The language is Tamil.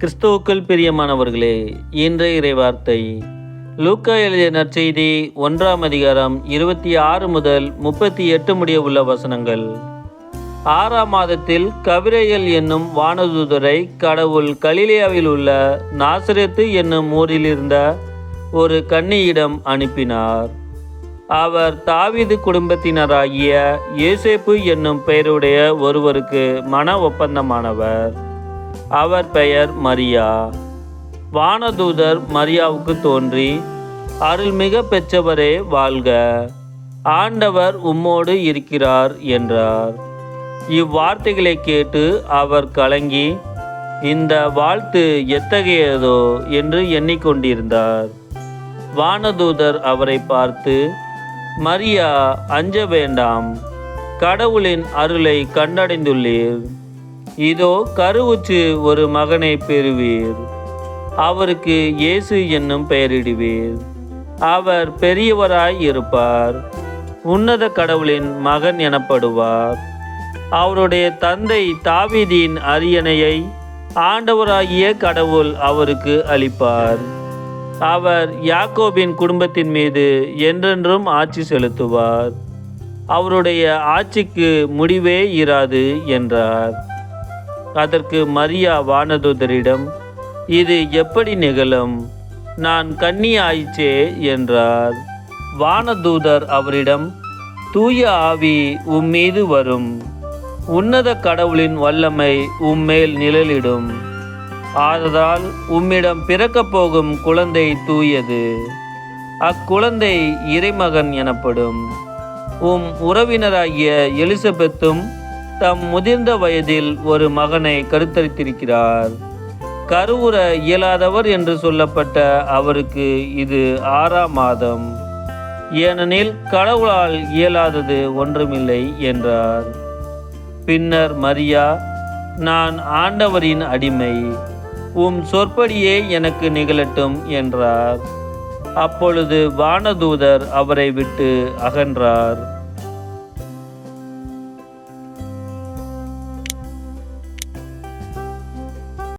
கிறிஸ்துவுக்குள் பிரியமானவர்களே, இன்றைய இறைவார்த்தை லூக்கா எழுதிய நற்செய்தி 1ஆம் அதிகாரம் 26 முதல் 38 முடிய உள்ள வசனங்கள். 6ஆம் மாதத்தில் கபிரியேல் என்னும் வானதூதரை கடவுள் கலிலேயாவில் உள்ள நாசரேத்து என்னும் ஊரில் இருந்த ஒரு கன்னியிடம் அனுப்பினார். அவர் தாவீது குடும்பத்தினராகிய யோசேப்பு என்னும் பெயருடைய ஒருவருக்கு மன ஒப்பந்தமானவர். அவர் பெயர் மரியா. வானதூதர் மரியாவுக்கு தோன்றி, அருள்மிக பெற்றவரே வாழ்க, ஆண்டவர் உம்மோடு இருக்கிறார் என்றார். இவ்வார்த்தைகளை கேட்டு அவர் கலங்கி, இந்த வாழ்த்து எத்தகையதோ என்று எண்ணிக்கொண்டிருந்தார். வானதூதர் அவரை பார்த்து, மரியா, அஞ்ச வேண்டாம், கடவுளின் அருளை கண்டடைந்துள்ளீர். இதோ கருவுற்று ஒரு மகனை பெறுவீர். அவருக்கு இயேசு என்னும் பெயரிடுவீர். அவர் பெரியவராய் இருப்பார். உன்னத கடவுளின் மகன் எனப்படுவார். அவருடைய தந்தை தாவீதின் அரியணையை ஆண்டவராகிய கடவுள் அவருக்கு அளிப்பார். அவர் யாக்கோபின் குடும்பத்தின் மீது என்றென்றும் ஆட்சி செலுத்துவார். அவருடைய ஆட்சிக்கு முடிவே இராது என்றார். அதற்கு மரியா வானதூதரிடம், இது எப்படி நிகழும்? நான் கன்னி ஆயிற்றே என்றார். வானதூதர் அவரிடம், தூய ஆவி உம்மீது வரும், உன்னத கடவுளின் வல்லமை உம்மேல் நிழலிடும். ஆதலால் உம்மிடம் பிறக்கப் போகும் குழந்தை தூயது. அக்குழந்தை இறைமகன் எனப்படும். உம் உறவினராகிய எலிசபெத்தும் தம் முதிர்ந்த வயதில் ஒரு மகனை கருத்தரித்திருக்கிறார். கருவுற இயலாதவர் என்று சொல்லப்பட்ட அவருக்கு இது 6ஆம் மாதம். ஏனெனில் கடவுளால் இயலாதது ஒன்றுமில்லை என்றார். பின்னர் மரியா, நான் ஆண்டவரின் அடிமை, உம் சொற்படியே எனக்கு நிகழட்டும் என்றார். அப்பொழுது வானதூதர் அவரை விட்டு அகன்றார்.